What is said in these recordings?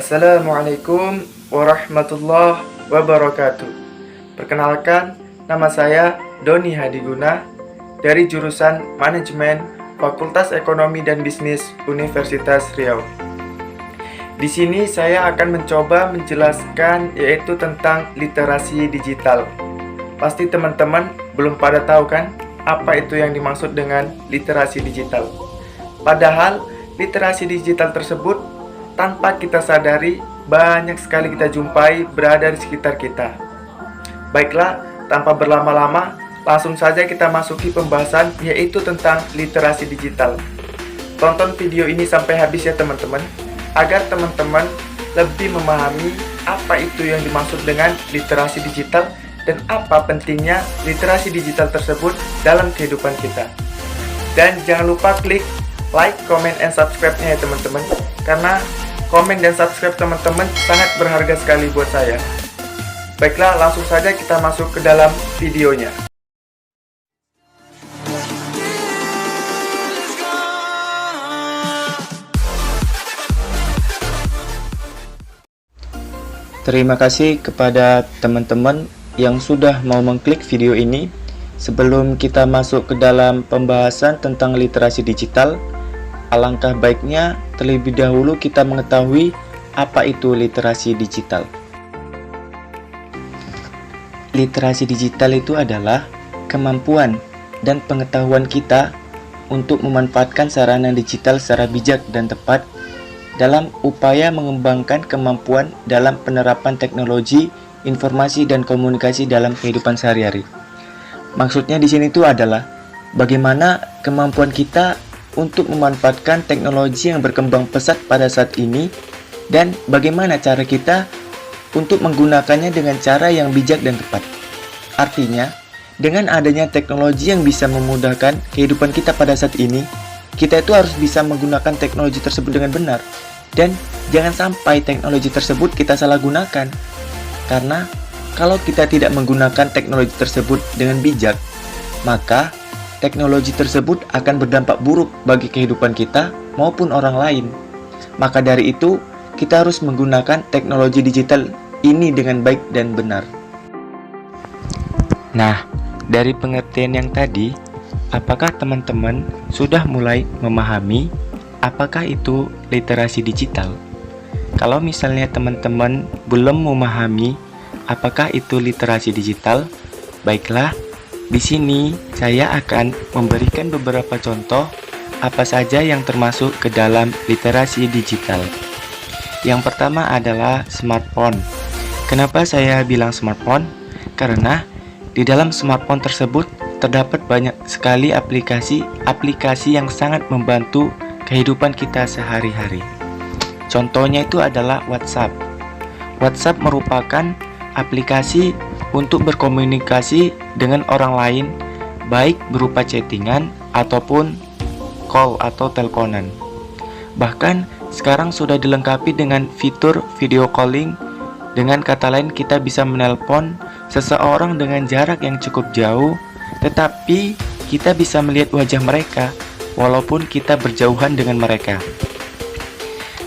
Assalamualaikum warahmatullahi wabarakatuh. Perkenalkan, nama saya Doni Hadiguna dari jurusan Manajemen Fakultas Ekonomi dan Bisnis Universitas Riau. Di sini saya akan mencoba menjelaskan yaitu tentang literasi digital. Pasti teman-teman belum pada tahu kan apa itu yang dimaksud dengan literasi digital. Padahal literasi digital tersebut tanpa kita sadari, banyak sekali kita jumpai berada di sekitar kita. Baiklah, tanpa berlama-lama, langsung saja kita masuki pembahasan yaitu tentang literasi digital. Tonton video ini sampai habis ya teman-teman, agar teman-teman lebih memahami apa itu yang dimaksud dengan literasi digital dan apa pentingnya literasi digital tersebut dalam kehidupan kita. Dan jangan lupa klik like, comment, and subscribe-nya ya teman-teman, karena komen dan subscribe teman-teman sangat berharga sekali buat saya. Baiklah, langsung saja kita masuk ke dalam videonya. Terima kasih kepada teman-teman yang sudah mau mengklik video ini. Sebelum kita masuk ke dalam pembahasan tentang literasi digital, alangkah baiknya terlebih dahulu kita mengetahui apa itu literasi digital. Literasi digital itu adalah kemampuan dan pengetahuan kita untuk memanfaatkan sarana digital secara bijak dan tepat dalam upaya mengembangkan kemampuan dalam penerapan teknologi, informasi, dan komunikasi dalam kehidupan sehari-hari. Maksudnya di sini itu adalah bagaimana kemampuan kita untuk memanfaatkan teknologi yang berkembang pesat pada saat ini dan bagaimana cara kita untuk menggunakannya dengan cara yang bijak dan tepat. Artinya, dengan adanya teknologi yang bisa memudahkan kehidupan kita pada saat ini, kita itu harus bisa menggunakan teknologi tersebut dengan benar dan jangan sampai teknologi tersebut kita salah gunakan. Karena kalau kita tidak menggunakan teknologi tersebut dengan bijak, maka teknologi tersebut akan berdampak buruk bagi kehidupan kita maupun orang lain. Maka dari itu, kita harus menggunakan teknologi digital ini dengan baik dan benar. Nah, dari pengertian yang tadi, apakah teman-teman sudah mulai memahami apakah itu literasi digital? Kalau misalnya teman-teman belum memahami apakah itu literasi digital, baiklah, di sini saya akan memberikan beberapa contoh apa saja yang termasuk ke dalam literasi digital. Yang pertama adalah smartphone. Kenapa saya bilang smartphone? Karena di dalam smartphone tersebut terdapat banyak sekali aplikasi yang sangat membantu kehidupan kita sehari-hari. Contohnya itu adalah WhatsApp. WhatsApp merupakan aplikasi untuk berkomunikasi dengan orang lain, baik berupa chattingan ataupun call atau teleponan. Bahkan sekarang sudah dilengkapi dengan fitur video calling. Dengan kata lain, kita bisa menelpon seseorang dengan jarak yang cukup jauh, tetapi kita bisa melihat wajah mereka walaupun kita berjauhan dengan mereka.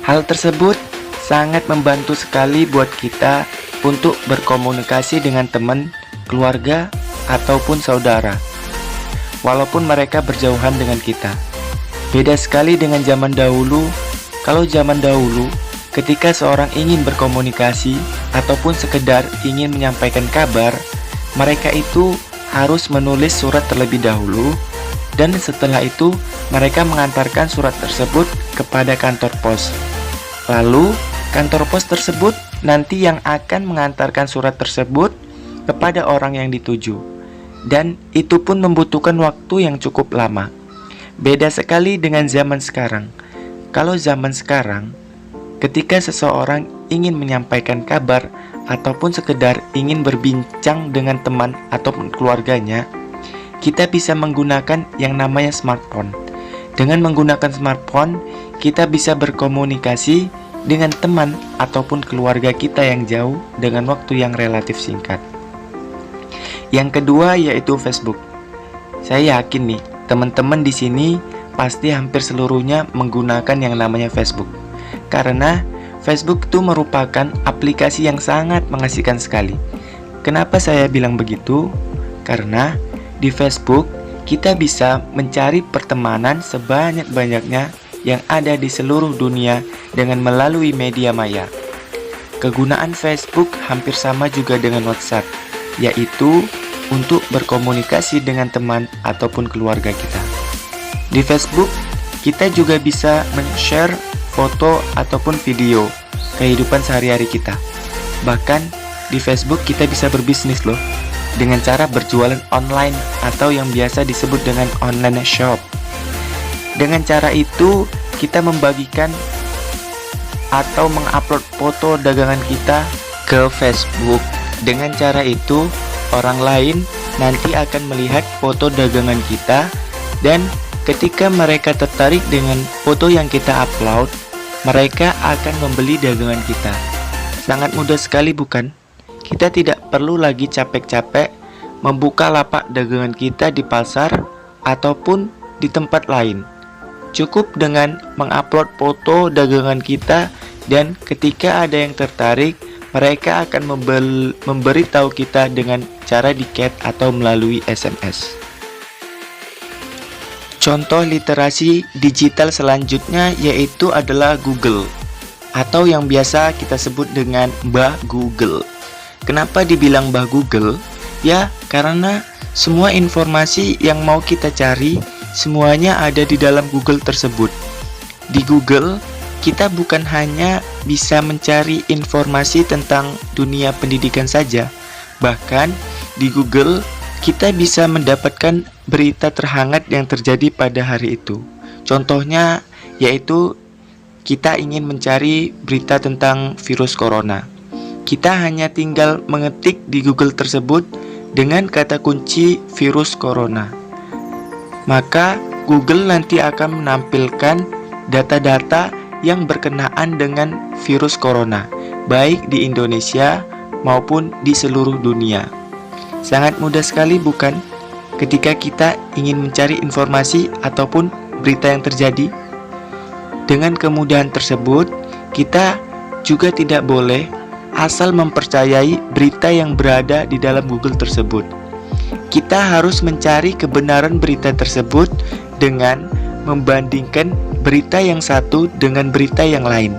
Hal tersebut sangat membantu sekali buat kita untuk berkomunikasi dengan teman, keluarga, ataupun saudara, walaupun mereka berjauhan dengan kita. Beda sekali dengan zaman dahulu. Kalau zaman dahulu, ketika seorang ingin berkomunikasi ataupun sekedar ingin menyampaikan kabar, mereka itu harus menulis surat terlebih dahulu, dan setelah itu mereka mengantarkan surat tersebut kepada kantor pos. Lalu, kantor pos tersebut nanti yang akan mengantarkan surat tersebut kepada orang yang dituju, dan itu pun membutuhkan waktu yang cukup lama. Beda sekali dengan zaman sekarang. Kalau zaman sekarang, ketika seseorang ingin menyampaikan kabar ataupun sekedar ingin berbincang dengan teman ataupun keluarganya, kita bisa menggunakan yang namanya smartphone. Dengan menggunakan smartphone, kita bisa berkomunikasi dengan teman ataupun keluarga kita yang jauh dengan waktu yang relatif singkat. Yang kedua yaitu Facebook. Saya yakin nih, teman-teman di sini pasti hampir seluruhnya menggunakan yang namanya Facebook. Karena Facebook itu merupakan aplikasi yang sangat mengasihkan sekali. Kenapa saya bilang begitu? Karena di Facebook kita bisa mencari pertemanan sebanyak-banyaknya yang ada di seluruh dunia dengan melalui media maya. Kegunaan Facebook hampir sama juga dengan WhatsApp, yaitu untuk berkomunikasi dengan teman ataupun keluarga kita. Di Facebook, kita juga bisa men-share foto ataupun video kehidupan sehari-hari kita. Bahkan di Facebook kita bisa berbisnis loh, dengan cara berjualan online atau yang biasa disebut dengan online shop. Dengan cara itu, kita membagikan atau mengupload foto dagangan kita ke Facebook. Dengan cara itu, orang lain nanti akan melihat foto dagangan kita, dan ketika mereka tertarik dengan foto yang kita upload, mereka akan membeli dagangan kita. Sangat mudah sekali bukan? Kita tidak perlu lagi capek-capek membuka lapak dagangan kita di pasar ataupun di tempat lain. Cukup dengan mengupload foto dagangan kita, dan ketika ada yang tertarik, mereka akan memberitahu kita dengan cara di-chat atau melalui SMS. Contoh literasi digital selanjutnya yaitu adalah Google, atau yang biasa kita sebut dengan Mbah Google. Kenapa dibilang Mbah Google? Ya, karena semua informasi yang mau kita cari, semuanya ada di dalam Google tersebut. Di Google, kita bukan hanya bisa mencari informasi tentang dunia pendidikan saja, bahkan di Google kita bisa mendapatkan berita terhangat yang terjadi pada hari itu. Contohnya yaitu kita ingin mencari berita tentang virus corona. Kita hanya tinggal mengetik di Google tersebut dengan kata kunci virus corona. Maka Google nanti akan menampilkan data-data yang berkenaan dengan virus corona, baik di Indonesia maupun di seluruh dunia. Sangat mudah sekali bukan? Ketika kita ingin mencari informasi ataupun berita yang terjadi. Dengan kemudahan tersebut, kita juga tidak boleh asal mempercayai berita yang berada di dalam Google tersebut. Kita harus mencari kebenaran berita tersebut dengan membandingkan berita yang satu dengan berita yang lain.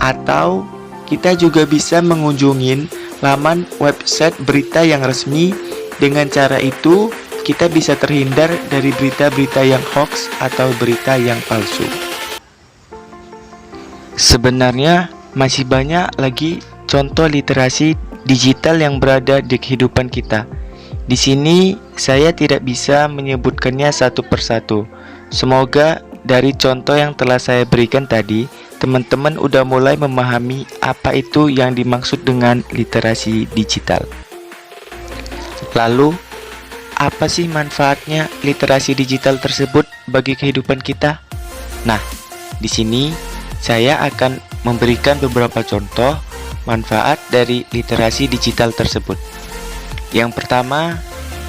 Atau kita juga bisa mengunjungi laman website berita yang resmi. Dengan cara itu, kita bisa terhindar dari berita-berita yang hoax atau berita yang palsu. Sebenarnya masih banyak lagi contoh literasi digital yang berada di kehidupan kita. Di sini saya tidak bisa menyebutkannya satu persatu. Semoga dari contoh yang telah saya berikan tadi, teman-teman udah mulai memahami apa itu yang dimaksud dengan literasi digital. Lalu, apa sih manfaatnya literasi digital tersebut bagi kehidupan kita? Nah, di sini saya akan memberikan beberapa contoh manfaat dari literasi digital tersebut. Yang pertama,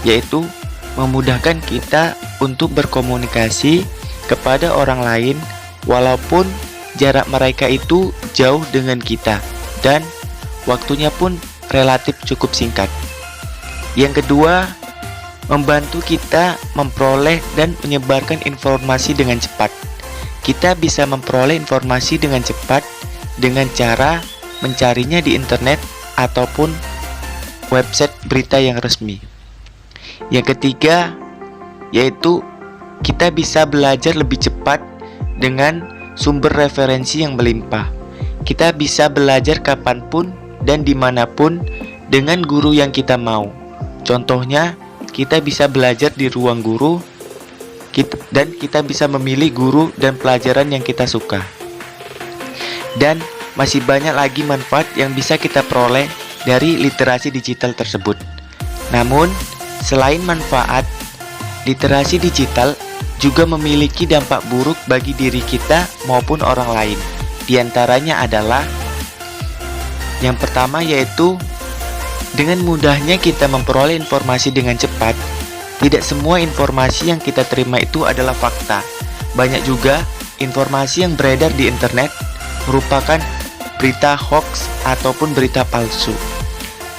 yaitu memudahkan kita untuk berkomunikasi kepada orang lain walaupun jarak mereka itu jauh dengan kita dan waktunya pun relatif cukup singkat. Yang kedua, membantu kita memperoleh dan menyebarkan informasi dengan cepat. Kita bisa memperoleh informasi dengan cepat dengan cara mencarinya di internet ataupun website berita yang resmi. Yang ketiga, yaitu kita bisa belajar lebih cepat dengan sumber referensi yang melimpah. Kita bisa belajar kapanpun dan dimanapun dengan guru yang kita mau. Contohnya, kita bisa belajar di ruang guru dan kita bisa memilih guru dan pelajaran yang kita suka. Dan masih banyak lagi manfaat yang bisa kita peroleh dari literasi digital tersebut. Namun, selain manfaat, literasi digital juga memiliki dampak buruk bagi diri kita maupun orang lain. Di antaranya adalah yang pertama yaitu dengan mudahnya kita memperoleh informasi dengan cepat. Tidak semua informasi yang kita terima itu adalah fakta. Banyak juga informasi yang beredar di internet merupakan berita hoax ataupun berita palsu.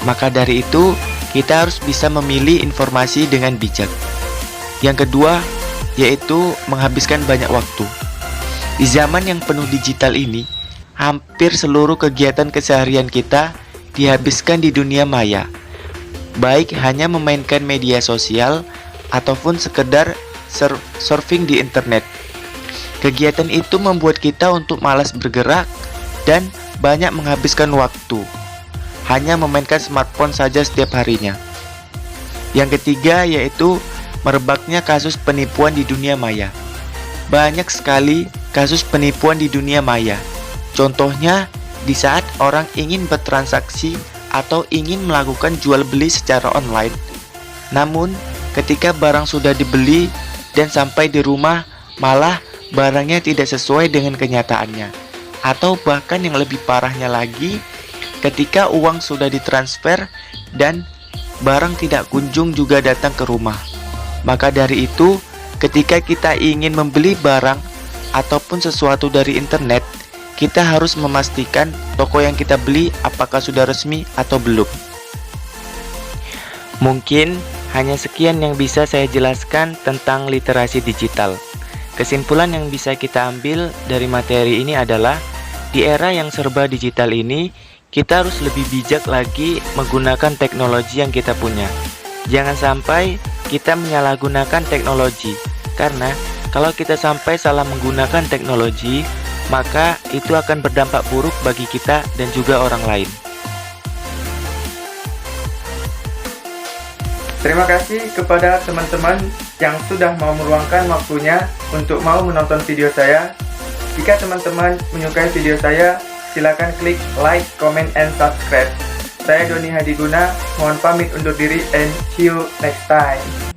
Maka dari itu, kita harus bisa memilih informasi dengan bijak. Yang kedua, yaitu menghabiskan banyak waktu. Di zaman yang penuh digital ini, hampir seluruh kegiatan keseharian kita dihabiskan di dunia maya. Baik hanya memainkan media sosial ataupun sekedar surfing di internet. Kegiatan itu membuat kita untuk malas bergerak dan banyak menghabiskan waktu hanya memainkan smartphone saja setiap harinya. Yang ketiga yaitu merebaknya kasus penipuan di dunia maya. Banyak sekali kasus penipuan di dunia maya. Contohnya di saat orang ingin bertransaksi atau ingin melakukan jual beli secara online. Namun ketika barang sudah dibeli dan sampai di rumah, malah barangnya tidak sesuai dengan kenyataannya. Atau bahkan yang lebih parahnya lagi, ketika uang sudah ditransfer dan barang tidak kunjung juga datang ke rumah. Maka dari itu, ketika kita ingin membeli barang ataupun sesuatu dari internet, kita harus memastikan toko yang kita beli apakah sudah resmi atau belum. Mungkin hanya sekian yang bisa saya jelaskan tentang literasi digital. Kesimpulan yang bisa kita ambil dari materi ini adalah di era yang serba digital ini, kita harus lebih bijak lagi menggunakan teknologi yang kita punya. Jangan sampai kita menyalahgunakan teknologi, karena kalau kita sampai salah menggunakan teknologi, maka itu akan berdampak buruk bagi kita dan juga orang lain. Terima kasih kepada teman-teman yang sudah mau meluangkan waktunya untuk mau menonton video saya. Jika teman-teman menyukai video saya, silakan klik like, comment, and subscribe. Saya Doni Hadiguna, mohon pamit undur diri and see you next time.